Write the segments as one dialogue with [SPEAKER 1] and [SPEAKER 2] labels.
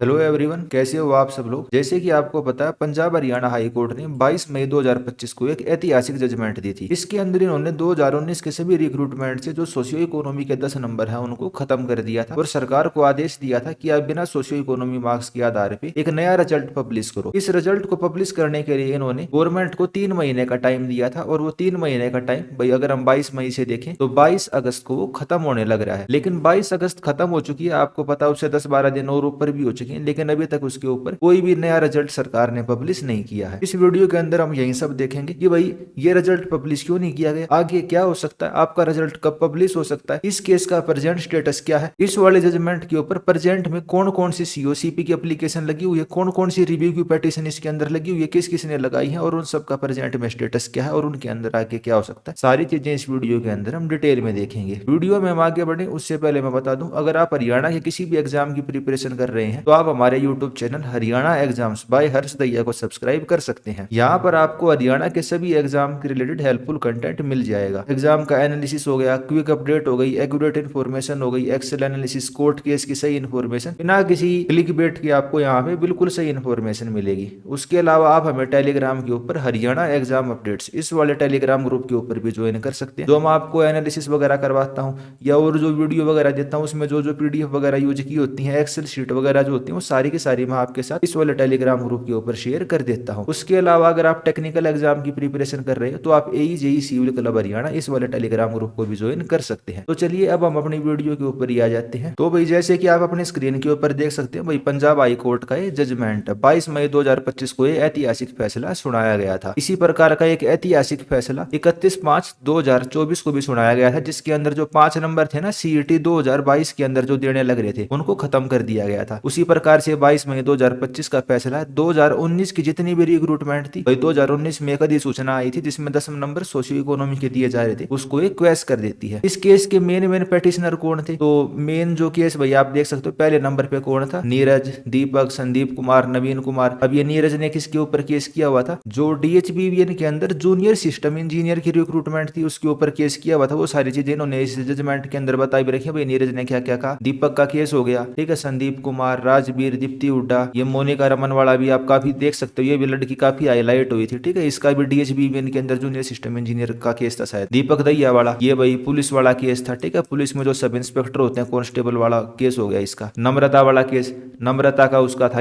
[SPEAKER 1] Hello everyone, कैसे हो आप सब लोग। जैसे कि आपको पता है, पंजाब हरियाणा हाई कोर्ट ने 22 मई 2025 को एक ऐतिहासिक जजमेंट दी थी। इसके अंदर इन्होंने 2019 के सभी रिक्रूटमेंट से जो सोशियो इकोनॉमी के 10 नंबर है उनको खत्म कर दिया था और सरकार को आदेश दिया था कि आप बिना सोशियो इकोनॉमी मार्क्स के आधार पे एक नया रिजल्ट पब्लिश करो। इस रिजल्ट को पब्लिश करने के लिए इन्होंने गवर्नमेंट को 3 महीने का टाइम दिया था और वो 3 महीने का टाइम भाई अगर हम 22 मई से देखें तो 22 अगस्त को वो खत्म होने लग रहा है। लेकिन 22 अगस्त खत्म हो चुकी है, आपको पता, उससे 10-12 दिन और ऊपर भी हो चुके हैं, लेकिन अभी तक उसके ऊपर कोई भी नया रिजल्ट सरकार ने पब्लिश नहीं किया है। इस वीडियो के अंदर हम यही सब देखेंगे कि भाई ये रिजल्ट पब्लिश क्यों नहीं किया गया, आगे क्या हो सकता है, आपका रिजल्ट कब पब्लिश हो सकता है, इस केस का प्रेजेंट स्टेटस क्या है, इस वाले जजमेंट के ऊपर प्रेजेंट में कौन कौन सी सीओसीपी की एप्लीकेशन लगी हुई है, कौन कौन सी रिव्यू की पेटिशन इसके अंदर लगी हुई है, किस किसने लगाई है और उन सब का प्रेजेंट में स्टेटस क्या है और उनके अंदर आगे क्या हो सकता है, सारी चीजें इस वीडियो के अंदर हम डिटेल में देखेंगे। वीडियो में हम आगे बढ़े उससे पहले मैं बता दूं, अगर आप हरियाणा के किसी भी एग्जाम की प्रिपरेशन कर रहे हैं तो आप हमारे YouTube channel Haryana exams by Harsh Daiya को सब्सक्राइब कर सकते हैं। यहाँ पर आपको हरियाणा के सभी एग्जाम के रिलेटेड हेल्पफुल कंटेंट मिल जाएगा। एग्जाम का एनालिसिस हो गया, क्विक अपडेट हो गई, एक्यूरेट इन्फॉर्मेशन हो गई, एक्सेल एनालिसिस, कोर्ट केस की सही इन्फॉर्मेशन, बिना किसी क्लिक बेट की आपको यहाँ पे बिल्कुल सही इन्फॉर्मेशन मिलेगी। उसके अलावा आप हमें टेलीग्राम के ऊपर हरियाणा एग्जाम अपडेट्स इस वाले टेलीग्राम ग्रुप के ऊपर भी ज्वाइन कर सकते हैं, जो मैं आपको एनालिसिस वगैरह करवाता हूँ या और जो वीडियो वगैरह देता हूँ उसमें जो जो पीडीएफ वगैरह यूज की होती है, एक्सेल शीट वगैरह जो होती है, वो सारी की सारी मैं आपके साथ इस वाले टेलीग्राम ग्रुप के ऊपर शेयर कर देता हूं। उसके अलावा अगर आप टेक्निकल एग्जाम की प्रिपरेशन कर रहे हो तो आप एई जेई सिविल क्लब हरियाणा इस वाले टेलीग्राम ग्रुप को भी ज्वाइन कर सकते हैं। तो चलिए अब हम अपनी वीडियो के ऊपर ही आ जाते हैं। तो भाई जैसे कि आप अपने स्क्रीन के ऊपर देख सकते हैं, भाई पंजाब हाई कोर्ट का ये जजमेंट 22 मई 2025 को ये ऐतिहासिक फैसला सुनाया गया था। इसी प्रकार का एक ऐतिहासिक फैसला 31/5/2024 को भी सुनाया गया था, जिसके अंदर जो 5 नंबर थे ना सीईटी 2022 के अंदर जो देने लग रहे थे उनको खत्म कर दिया गया था। उसी प्रकार से 22 मई 2025 का फैसला 2019 की जितनी भी रिक्रूटमेंट थी, भाई 2019 में एक अधिसूचना आई थी जिसमें 10 नंबर सोशियो इकोनॉमी के दिए जा रहे थे, उसको एक क्वेश कर देती है। इस केस के मेन पेटिशनर कौन थे, तो मेन जो केस भाई आप देख सकते हो पहले नंबर पे कौन था, नीरज, दीपक, संदीप कुमार, नवीन कुमार। अब ये नीरज ने किसके ऊपर केस किया हुआ था, जो डीएचबीवीएन के अंदर जूनियर सिस्टम इंजीनियर की रिक्रूटमेंट थी उसके ऊपर केस किया हुआ था। वो सारी चीजें इन्होंने इस जजमेंट के अंदर बताई भी रखी है। भाई नीरज ने क्या क्या कहा, दीपक का केस हो गया, ठीक है, संदीप कुमार, राजवीर, दीप्ति हुड्डा, ये मोनिका रमन वाला भी आप काफी देख सकते हो, ये भी लड़की काफी हाईलाइट हुई थी, ठीक है, इसका भी डीएचबीवीएन के अंदर जूनियर सिस्टम इंजीनियर का केस था शायद। दीपक दैया वाला ये भाई पुलिस वाला केस था, ठीक है, पुलिस में जो सब इंस्पेक्टर होते हैं कांस्टेबल वाला केस हो गया इसका। नम्रता वाला केस, नम्रता का उसका था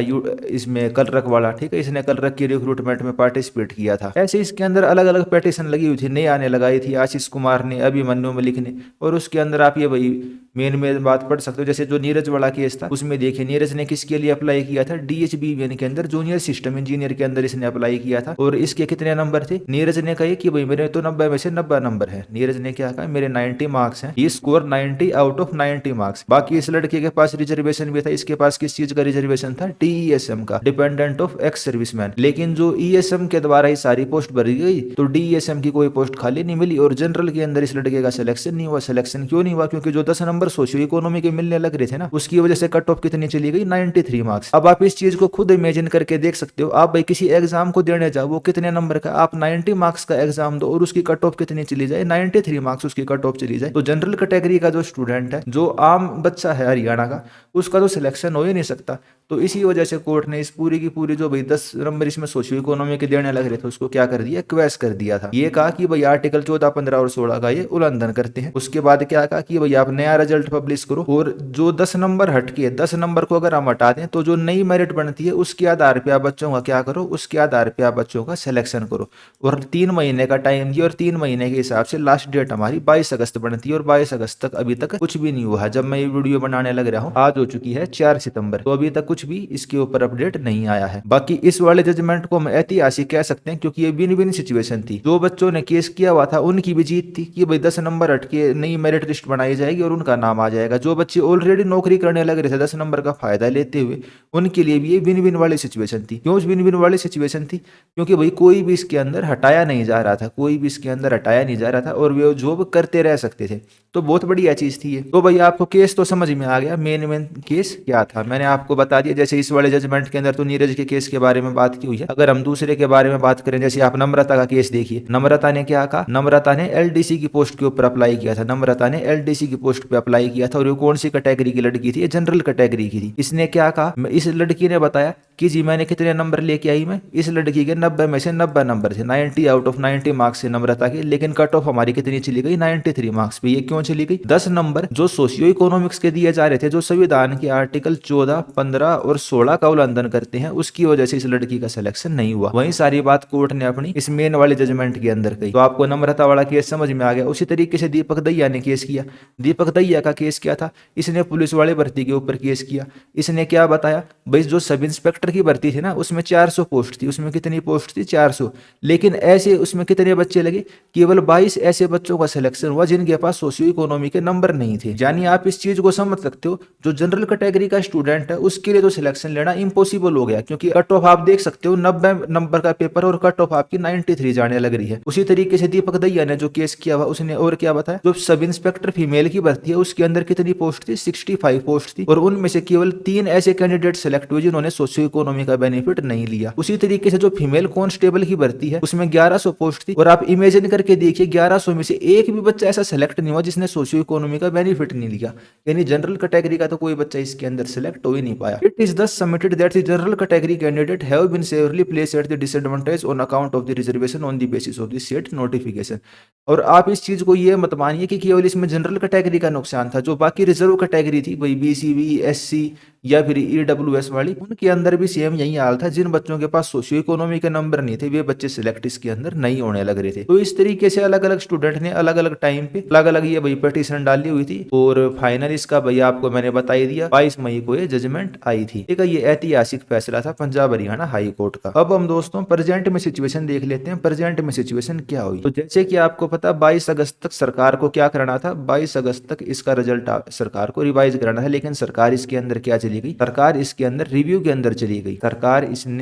[SPEAKER 1] इसमें कलरक वाला, ठीक है, इसने कलरक की रिक्रूटमेंट में पार्टिसिपेट किया था। ऐसे इसके अंदर अलग अलग पेटिशन लगी हुई थी, नए आने लगाई थी आशीष कुमार ने, अभिमन्यु मलिक ने, और उसके अंदर आप ये भाई मेन बात पढ़ सकते हो। जैसे जो नीरज वाला केस था उसमें देखिए नीरज ने किसके लिए अप्लाई किया था, डीएचबीवीएन के अंदर जूनियर सिस्टम इंजीनियर के अंदर इसने अप्लाई किया था। और इसके कितने नंबर थे, नीरज ने कहा कि भाई मेरे तो 90 में से 90 नंबर है। नीरज ने क्या कहा, मेरे 90 मार्क्स हैं, ये स्कोर 90 आउट ऑफ 90 मार्क्स। बाकी इस लड़के के पास रिजर्वेशन भी था, इसके पास किस चीज का रिजर्वेशन था, टीईएसएम का, डिपेंडेंट ऑफ एक्स सर्विसमैन। लेकिन जो ईएसएम के द्वारा ही सारी पोस्ट भरी गई तो डीईएसएम की कोई पोस्ट खाली नहीं मिली और जनरल के अंदर इस लड़के का सिलेक्शन नहीं हुआ। सिलेक्शन क्यों नहीं हुआ, क्योंकि जो 10 नंबर सोशियो इकोनॉमी के मिलने लग रहे थे ना, उसकी वजह से कट ऑफ कितनी चली गई, 93 मार्क्स। अब आप इस चीज को खुद इमेजिन करके देख सकते हो, आप भाई किसी एग्जाम को देने जाओ, वो कितने नंबर का, आप 90 मार्क्स का एग्जाम दो और उसकी कट ऑफ कितनी चली जाए, 93 मार्क्स उसकी कट ऑफ चली जाए, तो जनरल कैटेगरी का जो स्टूडेंट है, जो आम बच्चा है हरियाणा का, उसका तो सिलेक्शन हो ही नहीं सकता। तो इसी वजह से कोर्ट ने इस पूरी की पूरी जो भाई 10 नंबर इसमें सोशियो इकोनॉमी के देने लग रहे थे उसको क्या कर दिया, क्वैश कर दिया था। ये कहा कि भाई आर्टिकल 14, 15 और 16 का ये उल्लंघन करते हैं। उसके बाद क्या कहा कि भाई आप नया रिजल्ट पब्लिश करो और जो 10 नंबर हटके 10 नंबर को अगर हम हटा दें तो जो नई मेरिट बनती है उसके आधार पे आप बच्चों का क्या करो, उसके आधार पे आप बच्चों का सिलेक्शन करो। और 3 महीने का टाइम दिया और 3 महीने के हिसाब से लास्ट डेट हमारी 22 अगस्त बनती है और 22 अगस्त तक अभी तक कुछ भी नहीं हुआ है। जब मैं ये वीडियो बनाने लग रहा हूँ आज हो चुकी है 4 सितंबर, तो अभी तक कुछ भी इसके ऊपर अपडेट नहीं आया है। बाकी इस वाले जजमेंट को हम ऐतिहासिक कह सकते हैं क्योंकि ये विन विन सिचुएशन थी। जो बच्चों ने केस किया हुआ था उनकी भी जीत थी कि भाई 10 नंबर हटके नई मेरिट लिस्ट बनाई जाएगी और उनका नाम आ जाएगा। जो बच्चे ऑलरेडी नौकरी करने लग रहे थे 10 नंबर का फायदा लेते हुए, उनके लिए भी ये विन विन वाली सिचुएशन थी। क्यों विन विन वाली सिचुएशन थी, क्योंकि भाई कोई भी इसके अंदर हटाया नहीं जा रहा था, कोई भी इसके अंदर हटाया नहीं जा रहा था और वे जॉब करते रह सकते थे। तो बहुत बढ़िया चीज थी ये। तो भाई आपको केस तो समझ में आ गया, मेन केस क्या था मैंने आपको बता दिया। जैसे इस वाले जजमेंट के अंदर तो नीरज के केस के बारे में बात की हुई है। अगर हम दूसरे के बारे में बात करें, जैसे आप नम्रता का केस देखिए, नम्रता ने क्या कहा, नम्रता ने एलडीसी की पोस्ट के ऊपर अप्लाई किया था। नम्रता ने एलडीसी की पोस्ट पे अप्लाई किया था और वो कौन सी कैटेगरी की लड़की थी, जनरल कैटेगरी की थी। इसने इसने क्या कहा, इस लड़की ने बताया कि जी मैंने कितने नंबर लेके आई, मैं इस लड़की के 90 में से 90 नंबर थे, 90 आउट ऑफ 90 मार्क्स से नम्रता के, लेकिन कट ऑफ हमारी कितनी चली गई, 93 मार्क्स पे। ये क्यों चली गई, 10 नंबर जो सोशियो इकोनॉमिक्स के दिए जा रहे थे, जो संविधान के आर्टिकल 14, 15 और 16 का उल्लंघन करते हैं, उसकी वजह से इस लड़की का सिलेक्शन नहीं हुआ। वही सारी बात कोर्ट ने अपनी इस मेन वाले जजमेंट के अंदर कही। तो आपको नम्रता वाला केस समझ में आ गया। उसी तरीके से दीपक दहिया ने केस किया। दीपक दहिया का केस क्या था, इसने पुलिस वाले भर्ती के ऊपर केस किया। इसने क्या बताया, भाई जो सब इंस्पेक्टर की भर्ती थी ना, उसमें 400 पोस्ट थी, उसमें कितनी पोस्ट थी, 400, लेकिन ऐसे उसमें कितने बच्चे लगे, केवल 22 ऐसे बच्चों का सिलेक्शन हुआ जिनके पास सोशियो इकोनॉमी के नंबर नहीं थे। यानी आप इस चीज को समझ सकते हो, जो जनरल कैटेगरी का स्टूडेंट है उसके लिए तो सिलेक्शन लेना इम्पॉसिबल हो गया, क्योंकि कट ऑफ आप देख सकते हो 90 नंबर का पेपर और कट ऑफ आपकी 93 जाने लग रही है। उसी तरीके से दीपक दहिया ने जो केस किया हुआ, उसने और क्या बताया, जो सब इंस्पेक्टर फीमेल की भर्ती है उसके अंदर कितनी पोस्ट थी, 65 पोस्ट थी, और उनमें से केवल 3 ऐसे कैंडिडेट सिलेक्ट हुए जिन्होंने सोशियो इकोनॉमी का बेनिफिट नहीं लिया। उसी तरीके से जो फीमेल कांस्टेबल की भर्ती है उसमें 1100 पोस्ट थी, और आप इमेजिन करके देखिए 1100 में से एक भी बच्चा ऐसा सेलेक्ट नहीं हुआ जिसने सोशियो इकोनॉमी का बेनिफिट नहीं लिया। यानी जनरल कैटेगरी का तो कोई बच्चा इसके अंदर सिलेक्ट हो ही नहीं पाया। It is thus submitted that the general category candidate have been severely placed at the disadvantage on account of the reservation on the basis of the set notification. और आप इस चीज को ये मत मानिए कि केवल इसमें जनरल कैटेगरी का नुकसान था, जो बाकी रिजर्व कैटेगरी थी, वही बीसीबी, एससी या फिर ईडब्ल्यूएस वाली, उनके अंदर भी सेम यही हाल था। जिन बच्चों के पास सोशियो इकोनॉमी के नंबर नहीं थे वे बच्चे सिलेक्ट इसके अंदर नहीं होने लग रहे थे। तो इस तरीके से अलग अलग स्टूडेंट ने अलग अलग टाइम पे अलग अलग ये भाई पिटीशन डाली हुई थी, और फाइनल इसका भैया आपको मैंने बता ही दिया, 22 मई को ये जजमेंट आई थी। ठीक है, ये ऐतिहासिक फैसला था पंजाब हरियाणा हाई कोर्ट का। अब हम दोस्तों प्रेजेंट में सिचुएशन देख लेते हैं, प्रेजेंट में सिचुएशन क्या हुई। तो जैसे कि आपको पता 22 अगस्त तक सरकार को क्या करना था, 22 अगस्त तक इसका रिजल्ट सरकार को रिवाइज करना था, लेकिन सरकार इसके अंदर क्या चली गई, सरकार इसके अंदर रिव्यू के अंदर चली गई।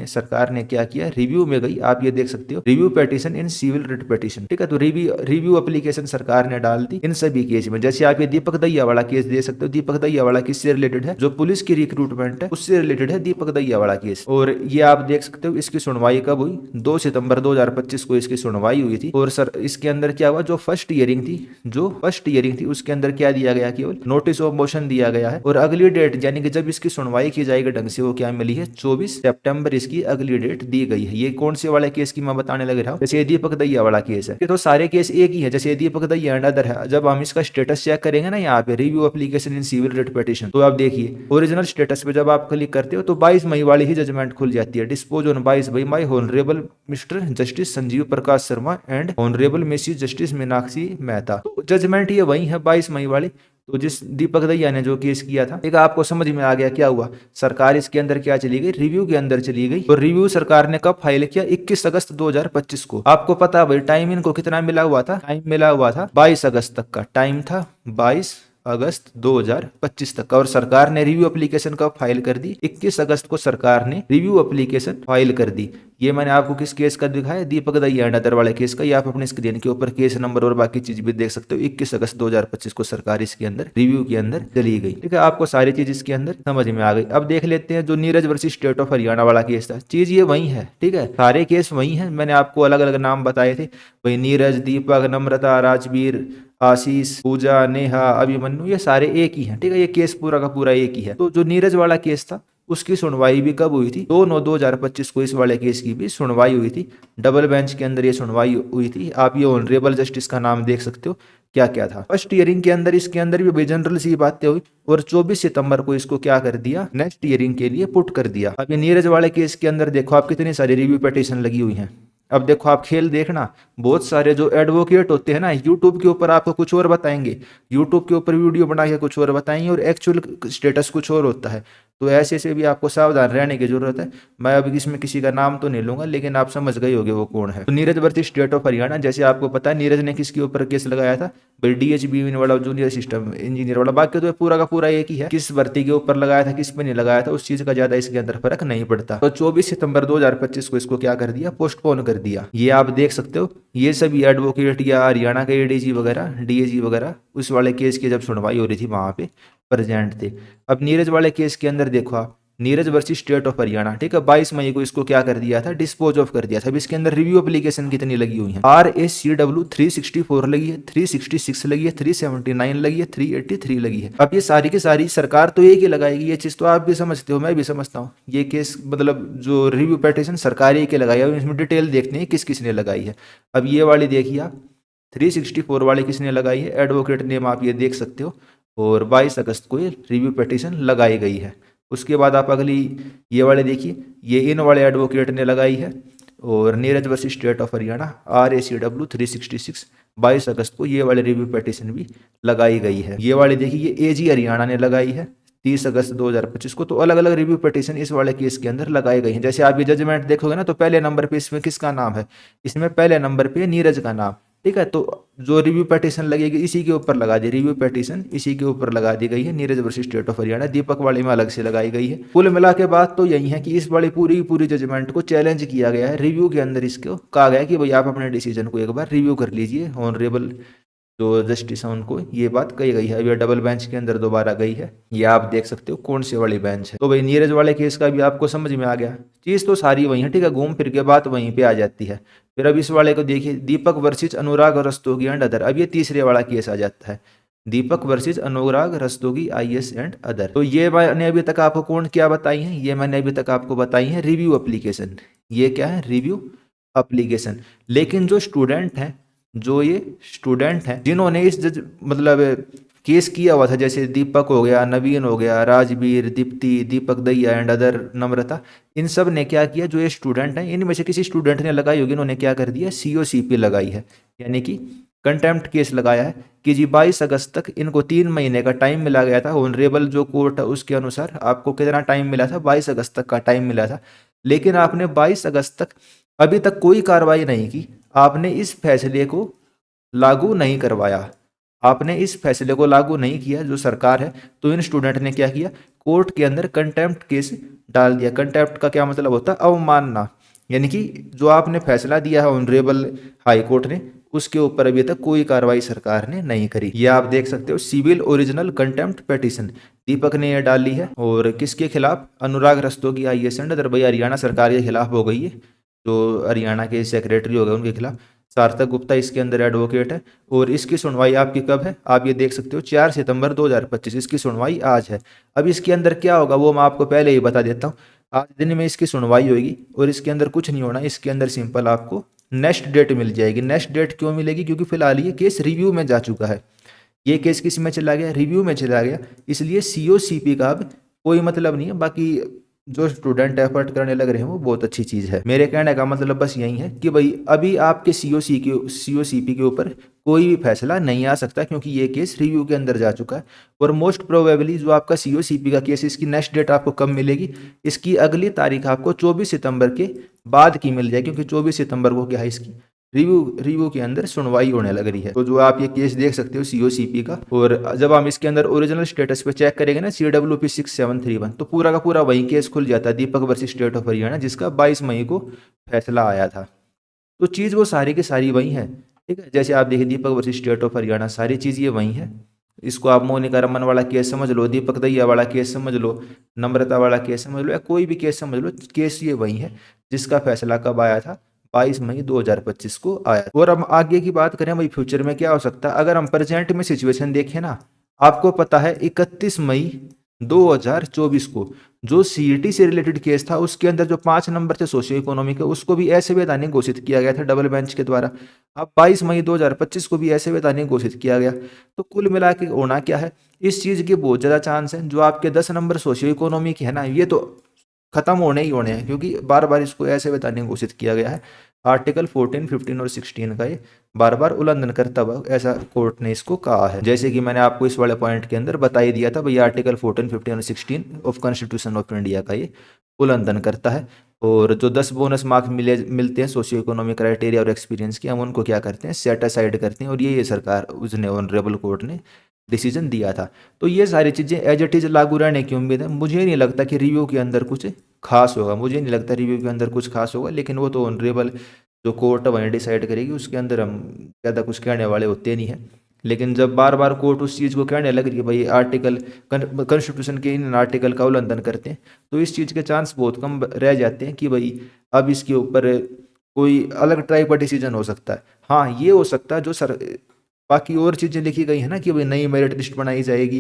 [SPEAKER 1] सरकार ने क्या किया, रिव्यू में गई। आप ये देख सकते हो, review petition in civil writ petition. ठीक है, तो रिव्यू एप्लीकेशन सरकार ने डाल दी इन सभी केस में। जैसे आप ये दीपक दहिया वाला केस दे सकते हो, दीपक दहिया वाला किससे रिलेटेड है, जो पुलिस की रिक्रूटमेंट है उससे रिलेटेड है दीपक दहिया वाला केस। और ये आप देख सकते हो इसकी सुनवाई कब हुई, 2 सितंबर 2025 को इसकी सुनवाई हुई थी। और सर इसके अंदर क्या हुआ, जो फर्स्ट हियरिंग थी उसके अंदर क्या दिया गया, केवल नोटिस ऑफ मोशन दिया गया है। और अगली डेट यानी कि जब इसकी सुनवाई की जाएगी ढंग से, वो क्या मिली है, 24 सितंबर इसकी अगली डेट दी गई है। ये कौन से वाले केस की मैं बताने लग रहा हूँ, जैसे दीपक दहिया वाला केस है, तो सारे केस एक ही है। जैसे दीपक दहिया एंड अदर है, जब हम इसका स्टेटस चेक करेंगे ना यहाँ पे review application in civil writ petition, तो आप देखिए ओरिजिनल स्टेटस पे जब आप क्लिक करते हो तो 22 मई वाली ही जजमेंट खुल जाती है। Disposed on 22 May by honourable Mr Justice Sanjeev Prakash Sharma and honourable Mrs Justice Meenakshi Mehta. तो जजमेंट ये वही है 22 मई वाली। तो जिस दीपक दहिया ने जो केस किया था, एक आपको समझ में आ गया क्या हुआ, सरकार इसके अंदर क्या चली गई, रिव्यू के अंदर चली गई। और रिव्यू सरकार ने कब फाइल किया, 21 अगस्त 2025 को। आपको पता भाई टाइम इनको कितना मिला हुआ था, टाइम मिला हुआ था 22 अगस्त तक का टाइम था, 22 अगस्त 2025 तक का। और सरकार ने रिव्यू एप्लीकेशन कब फाइल कर दी, 21 अगस्त को सरकार ने रिव्यू एप्लीकेशन फाइल कर दी। ये मैंने आपको किस केस का दिखाया, दीपक दहिया एंड अदर वाले केस का। ये आप अपने स्क्रीन के ऊपर केस नंबर और बाकी चीज भी देख सकते हो। 21 अगस्त 2025 को सरकार इसके अंदर रिव्यू के अंदर चली गई। ठीक है, आपको सारी चीज इसके अंदर समझ में आ गई। अब देख लेते हैं जो Neeraj versus state of Haryana वाला केस था, चीज ये वही है। ठीक है, सारे केस वही है, मैंने आपको अलग अलग नाम बताए थे, वही नीरज, दीपक, नम्रता, राजवीर, आशीष, पूजा, नेहा, अभिमन्यु, ये सारे एक ही हैं। ठीक है, ये केस पूरा का पूरा एक ही है। तो जो नीरज वाला केस था उसकी सुनवाई भी कब हुई थी, 2/9/2025 को इस वाले केस की भी सुनवाई हुई थी। डबल बेंच के अंदर ये सुनवाई हुई थी। आप ये ऑनरेबल जस्टिस का नाम देख सकते हो क्या क्या था। फर्स्ट हियरिंग के अंदर इसके अंदर भी जनरल सी बातें हुई, और 24 सितंबर को इसको क्या कर दिया, नेक्स्ट हियरिंग के लिए पुट कर दिया। अब ये नीरज वाले केस के अंदर देखो आप कितनी सारी रिव्यू पिटीशन लगी हुई हैं। अब देखो आप खेल देखना, बहुत सारे जो एडवोकेट होते हैं ना, यूट्यूब के ऊपर आपको कुछ और बताएंगे, यूट्यूब के ऊपर वीडियो बना के कुछ और बताएंगे, और एक्चुअल स्टेटस कुछ और होता है। तो ऐसे से भी आपको सावधान रहने की जरूरत है। मैं अभी इसमें किसी का नाम तो नहीं लूंगा, लेकिन आप समझ गए होंगे वो कौन है। तो Neeraj versus state of Haryana, जैसे आपको पता है नीरज ने किसके ऊपर केस लगाया था, भाई डीएचबी वाला जूनियर सिस्टम इंजीनियर वाला। बाकी तो पूरा का पूरा एक ही है, किस भर्ती के ऊपर लगाया था किस पे नहीं लगाया था उस चीज का ज्यादा इसके अंदर फर्क नहीं पड़ता। तो 24 सितंबर 2025 को इसको क्या कर दिया, पोस्टपोन कर दिया। ये आप देख सकते हो, ये सभी एडवोकेट या हरियाणा के एडीजी वगैरह, डीएजी वगैरह उस वाले केस की जब सुनवाई हो रही थी वहां पे प्रेजेंट थे। अब नीरज वाले केस के अंदर देखो आप, Neeraj versus state of Haryana, ठीक है, 22 मई को इसको क्या कर दिया था, डिस्पोज ऑफ कर दिया था। अब इसके अंदर रिव्यू एप्लीकेशन कितनी लगी हुई है, RACW 364 लगी है, 366 लगी है, 379 लगी है, 383 लगी है। अब ये सारी की सारी सरकार तो एक ही लगाएगी, ये चीज तो आप भी समझते हो, मैं भी समझता हूँ। ये केस मतलब जो रिव्यू पिटीशन सरकार एक ही लगाई है। इसमें डिटेल देखते हैं किस किसने लगाई है। अब ये वाली देखिए आप, 364 वाली किसने लगाई है, एडवोकेट नेम आप ये देख सकते हो, और 22 अगस्त को ये रिव्यू पिटीशन लगाई गई है। उसके बाद आप अगली ये वाले देखिए, ये इन वाले एडवोकेट ने लगाई है, और Neeraj versus state of Haryana RACW 366 22 अगस्त को ये वाले रिव्यू पिटीशन भी लगाई गई है। ये वाले देखिए, ये AG हरियाणा ने लगाई है 30 अगस्त 2025 को। तो अलग अलग रिव्यू पिटीशन इस वाले केस के अंदर लगाई गई हैं। जैसे आप ये जजमेंट देखोगे ना, तो पहले नंबर पे इसमें किसका नाम है, इसमें पहले नंबर पे नीरज का नाम, ठीक है। तो जो रिव्यू पिटीशन लगेगी इसी के ऊपर लगा दी, रिव्यू पिटीशन इसी के ऊपर लगा दी गई है, Neeraj versus state of Haryana. Deepak वाले में अलग से लगाई गई है। कुल मिला के बात तो यही है कि इस वाली पूरी जजमेंट को चैलेंज किया गया है। रिव्यू के अंदर इसको कहा गया है कि भाई आप अपने डिसीजन को एक बार रिव्यू कर लीजिए। ऑनरेबल जो जस्टिस है उनको ये बात कही गई है। अब ये डबल बेंच के अंदर दोबारा गई है, ये आप देख सकते हो कौन सी वाली बेंच है। तो भाई नीरज वाले केस का भी आपको समझ में आ गया, चीज तो सारी वही है, ठीक है, घूम फिर के बात वहीं पे आ जाती है। फिर अब इस वाले को देखिए, Deepak versus Anurag Rastogi and other. अब ये तीसरे वाला केस आ जाता है, Deepak versus Anurag Rastogi IS and other. तो ये मैंने अभी तक आपको कौन क्या बताई है, ये मैंने अभी तक आपको बताई है रिव्यू एप्लीकेशन। ये क्या है, रिव्यू एप्लीकेशन। लेकिन जो स्टूडेंट है, जो ये स्टूडेंट हैं जिन्होंने इस मतलब केस किया हुआ था, जैसे दीपक हो गया, नवीन हो गया, राजवीर, दीप्ति, दीपक दैया एंड अदर, नम्रता, इन सब ने क्या किया, जो ये स्टूडेंट हैं इनमें से किसी स्टूडेंट ने लगाई होगी, इन्होंने क्या कर दिया, COCP लगाई है, यानी कि कंटेम्प्ट केस लगाया है कि जी 22 अगस्त तक इनको 3 महीने का टाइम मिला गया था। ऑनरेबल जो कोर्ट है उसके अनुसार आपको कितना टाइम मिला था, 22 अगस्त तक का टाइम मिला था। लेकिन आपने 22 अगस्त तक अभी तक कोई कार्रवाई नहीं की, आपने इस फैसले को लागू नहीं करवाया, आपने इस फैसले को लागू नहीं किया जो सरकार है। तो इन स्टूडेंट ने क्या किया, कोर्ट के अंदर कंटेम्प्ट केस डाल दिया। कंटेम्प्ट का क्या मतलब होता है, अवमानना, यानी कि जो आपने फैसला दिया है ऑनरेबल हाई कोर्ट ने, उसके ऊपर अभी तक कोई कार्रवाई सरकार ने नहीं करी। ये आप देख सकते हो, सिविल ओरिजिनल कंटेम्प्ट पिटीशन दीपक ने यह डाली है, और किसके खिलाफ, अनुराग रस्तोगी IS एंड अदर। भाई हरियाणा सरकार के खिलाफ हो गई है, जो हरियाणा के सेक्रेटरी हो गए उनके खिलाफ। सार्थक गुप्ता इसके अंदर एडवोकेट है, और इसकी सुनवाई आपकी कब है, आप ये देख सकते हो 4 सितंबर 2025 इसकी सुनवाई आज है। अब इसके अंदर क्या होगा वो मैं आपको पहले ही बता देता हूँ। आज दिन में इसकी सुनवाई होगी, और इसके अंदर कुछ नहीं होना, इसके अंदर सिंपल आपको नेक्स्ट डेट मिल जाएगी। नेक्स्ट डेट क्यों मिलेगी, क्योंकि फिलहाल ये केस रिव्यू में जा चुका है। ये केस किस में चला गया, रिव्यू में चला गया, इसलिए COCP का अब कोई मतलब नहीं है। बाकी जो स्टूडेंट एफर्ट करने लग रहे हैं वो बहुत अच्छी चीज़ है। मेरे कहने का मतलब बस यही है कि भाई अभी आपके COCP के ऊपर कोई भी फैसला नहीं आ सकता, क्योंकि ये केस रिव्यू के अंदर जा चुका है। और मोस्ट प्रोबेबली जो आपका COCP का केस, इसकी नेक्स्ट डेट आपको कब मिलेगी, इसकी अगली तारीख आपको 24 सितंबर के बाद की मिल जाएगी, क्योंकि 24 सितंबर को क्या है, इसकी रिव्यू के अंदर सुनवाई होने लग रही है। तो जो आप ये केस देख सकते हो COCP का, और जब हम इसके अंदर ओरिजिनल स्टेटस पे चेक करेंगे ना, CWP 6731, तो पूरा का पूरा वही केस खुल जाता है, Deepak versus state of Haryana, जिसका 22 मई को फैसला आया था। तो चीज़ वो सारी की सारी वही है, ठीक है। जैसे आप देखिए Deepak versus state of Haryana, सारी चीज़ ये वही है। इसको आप मोनिका रमन वाला केस समझ लो, दीपक दैया वाला केस समझ लो, नम्रता वाला केस समझ लो, या कोई भी केस समझ लो, केस ये वही है जिसका फैसला कब आया था, 22 मई 2025 को आया। और हम आगे की बात करें भाई फ्यूचर में क्या हो सकता है, अगर हम प्रेजेंट में सिचुएशन देखें ना, आपको पता है 31 मई 2024 को जो CET से रिलेटेड केस था, उसके अंदर जो 5 नंबर थे सोशियो इकोनॉमिक है, उसको भी असंवैधानिक घोषित किया गया था डबल बेंच के द्वारा। अब 22 मई 2025 को भी असंवैधानिक घोषित किया गया। तो कुल मिला के होना क्या है, इस चीज़ के बहुत ज़्यादा चांस है, जो आपके 10 नंबर सोशियो इकोनॉमिक है ना, ये तो खत्म होने ही होने हैं, क्योंकि बार बार इसको ऐसे बताने घोषित किया गया है। आर्टिकल 14, 15 और 16 का ये बार बार उल्लंघन करता हुआ ऐसा कोर्ट ने इसको कहा है। जैसे कि मैंने आपको इस वाले पॉइंट के अंदर बता ही दिया था भाई, आर्टिकल 14, 15 और 16 ऑफ कॉन्स्टिट्यूशन ऑफ इंडिया का ये उल्लंघन करता है। और जो 10 बोनस मार्क्स मिलते हैं सोशियो इकोनॉमिक क्राइटेरिया और एक्सपीरियंस के, हम उनको क्या करते हैं, सेट असाइड करते हैं। और ये सरकार उसने ऑनरेबल कोर्ट ने डिसीजन दिया था। तो ये सारी चीज़ें एज इट इज़ लागू रहने की उम्मीद है। मुझे नहीं लगता कि रिव्यू के अंदर कुछ खास होगा, मुझे नहीं लगता रिव्यू के अंदर कुछ खास होगा, लेकिन वो तो ऑनरेबल जो कोर्ट है वहीं डिसाइड करेगी, उसके अंदर हम ज़्यादा कुछ कहने वाले होते नहीं हैं। लेकिन जब बार बार कोर्ट उस चीज़ को कहने लग रही है भाई आर्टिकल कॉन्स्टिट्यूशन के इन आर्टिकल का उल्लंघन करते हैं, तो इस चीज़ के चांस बहुत कम रह जाते हैं कि भाई अब इसके ऊपर कोई अलग टाइप का डिसीजन हो सकता है। हाँ, ये हो सकता है जो सर बाकी और चीज़ें लिखी गई है ना कि भाई नई मेरिट लिस्ट बनाई जाएगी,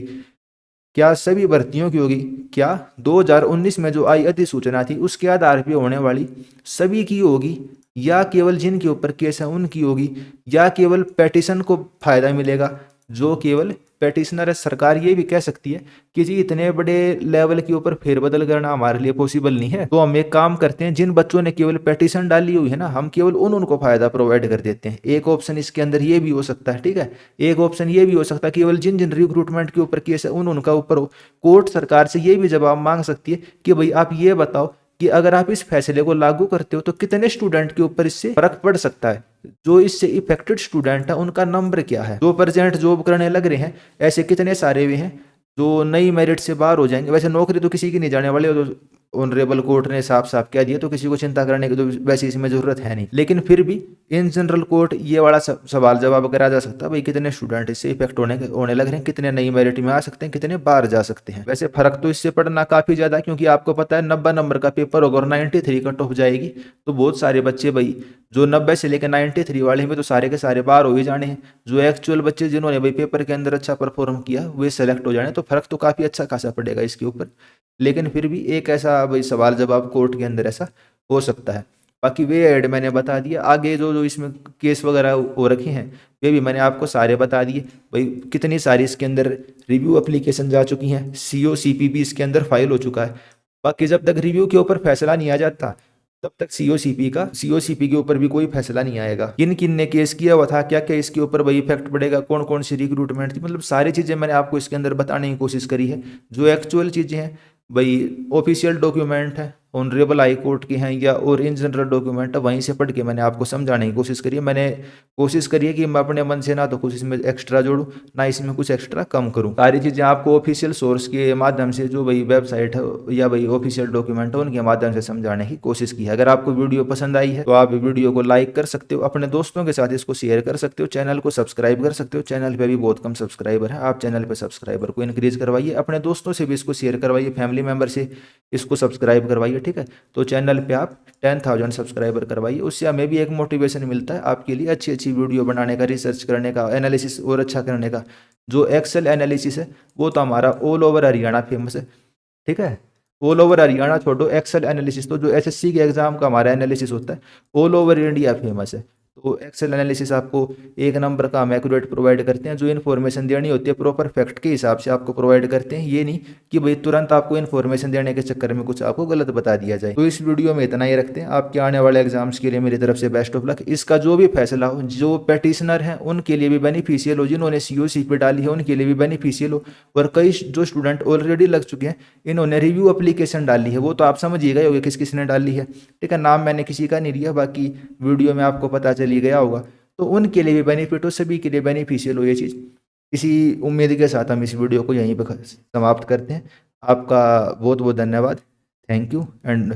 [SPEAKER 1] क्या सभी भर्तियों की होगी? क्या 2019 में जो आई अधिसूचना थी उसके आधार पे होने वाली सभी की होगी, या केवल जिनके ऊपर केस है उनकी होगी, या केवल पेटिशन को फायदा मिलेगा जो केवल पेटिशनर है? सरकार ये भी कह सकती है कि जी इतने बड़े लेवल के ऊपर फेरबदल करना हमारे लिए पॉसिबल नहीं है, तो हम एक काम करते हैं, जिन बच्चों ने केवल पेटिशन डाली हुई है ना, हम केवल उनको फायदा प्रोवाइड कर देते हैं। एक ऑप्शन इसके अंदर ये भी हो सकता है, ठीक है। एक ऑप्शन ये भी हो सकता है केवल जिन जिन रिक्रूटमेंट के ऊपर केस है उनका ऊपर हो। कोर्ट सरकार से ये भी जवाब मांग सकती है कि भाई आप ये बताओ कि अगर आप इस फैसले को लागू करते हो तो कितने स्टूडेंट के ऊपर इससे फर्क पड़ सकता है, जो इससे इफेक्टेड स्टूडेंट है उनका नंबर क्या है, जो परसेंट जॉब करने लग रहे हैं ऐसे कितने सारे भी हैं जो नई मेरिट से बाहर हो जाएंगे। वैसे नौकरी तो किसी की नहीं जाने वाली, तो ऑनरेबल कोर्ट ने साफ साफ कह दिया, तो किसी को चिंता करने की तो वैसे इसमें जरूरत है नहीं। लेकिन फिर भी इन जनरल कोर्ट ये वाला सवाल जवाब करा जा सकता है भाई कितने स्टूडेंट इससे इफेक्ट होने लग रहे हैं, कितने नई मेरिट में आ सकते हैं, कितने बाहर जा सकते हैं। वैसे फर्क तो इससे पड़ना काफी ज्यादा, क्योंकि आपको पता है 90 नंबर का पेपर होगा और 93 कट ऑफ जाएगी, तो बहुत सारे बच्चे भाई जो 90 से लेकर 93 वाले में तो सारे के सारे बाहर हो ही जाने हैं। जो एक्चुअल बच्चे जिन्होंने भाई पेपर के अंदर अच्छा परफॉर्म किया वे सेलेक्ट हो जाने, तो फर्क तो काफी अच्छा खासा पड़ेगा इसके ऊपर। लेकिन फिर भी एक ऐसा भाई सवाल जवाब कोर्ट के अंदर ऐसा हो सकता है। बाकी वे ऐड मैंने बता दिया, आगे जो जो इसमें केस वगैरह हो रखे हैं वे भी मैंने आपको सारे बता दिए। भाई कितनी सारी इसके अंदर रिव्यू एप्लीकेशन जा चुकी हैं, CO CP भी इसके अंदर फाइल हो चुका है। बाकी जब तक रिव्यू के ऊपर फैसला नहीं आ जाता तब तक CO CP के ऊपर भी कोई फैसला नहीं आएगा। किन किन ने केस किया हुआ था, क्या क्या इसके ऊपर भाई इफेक्ट पड़ेगा, कौन कौन सी रिक्रूटमेंट थी, मतलब सारी चीज़ें मैंने आपको इसके अंदर बताने की कोशिश करी है। जो एक्चुअल चीज़ें हैं भाई ऑफिशियल डॉक्यूमेंट है, ऑनरेबल हाई कोर्ट के हैं या और इन जनरल डॉक्यूमेंट है, वहीं से पढ़ के मैंने आपको समझाने की कोशिश करी है। मैंने कोशिश करी है कि मैं अपने मन से ना तो कुछ इसमें एक्स्ट्रा जोड़ूं ना इसमें कुछ एक्स्ट्रा कम करूं। सारी चीज़ें आपको ऑफिशियल सोर्स के माध्यम से, जो भाई वेबसाइट है या भाई ऑफिशियल डॉक्यूमेंट है उनके माध्यम से समझाने की कोशिश की है। अगर आपको वीडियो पसंद आई है तो आप वीडियो को लाइक कर सकते हो, अपने दोस्तों के साथ इसको शेयर कर सकते हो, चैनल को सब्सक्राइब कर सकते हो। चैनल पर भी बहुत कम सब्सक्राइबर है, आप चैनल पर सब्सक्राइबर को इंक्रीज करवाइए, अपने दोस्तों से भी इसको शेयर करवाइए, फैमिली मेम्बर से इसको सब्सक्राइब करवाइए, ठीक है। तो चैनल पे आप 10,000 सब्सक्राइबर करवाइए, उससे हमें भी एक मोटिवेशन मिलता है आपके लिए अच्छी अच्छी वीडियो बनाने का, रिसर्च करने का, एनालिसिस और अच्छा करने का। जो एक्सेल एनालिसिस है वो तो हमारा ऑल ओवर हरियाणा फेमस है, ठीक है। ऑल ओवर हरियाणा छोड़ो, एक्सेल एनालिसिस तो जो SSC के एग्जाम का हमारा एनालिसिस होता है ऑल ओवर इंडिया फेमस है। तो एक्सेल एनालिसिस आपको एक नंबर का हम एक्यूरेट प्रोवाइड करते हैं। जो इन्फॉर्मेशन देनी होती है प्रॉपर फैक्ट के हिसाब से आपको प्रोवाइड करते हैं, ये नहीं कि भाई तुरंत आपको इन्फॉर्मेशन देने के चक्कर में कुछ आपको गलत बता दिया जाए। तो इस वीडियो में इतना ही रखते हैं। आपके आने वाले एग्जाम्स के लिए मेरी तरफ से बेस्ट ऑफ लक। इसका जो भी फैसला हो, जो पेटिशनर हैं उनके लिए भी बेनिफिशियल हो, जिन्होंने CO CP डाली है उनके लिए भी बेनिफिशियल हो, और कई जो स्टूडेंट ऑलरेडी लग चुके हैं इन्होंने रिव्यू एप्लीकेशन डाली है, वो तो आप समझ ही गए होंगे किस किस ने डाली है, ठीक है। नाम मैंने किसी का नहीं लिया, बाकी वीडियो में आपको पता चली गया होगा। तो उनके लिए भी बेनिफिट हो, सभी के लिए बेनिफिशियल हो ये चीज़। इसी उम्मीद के साथ हम इस वीडियो को यहीं पर समाप्त करते हैं। आपका बहुत बहुत धन्यवाद। Thank you and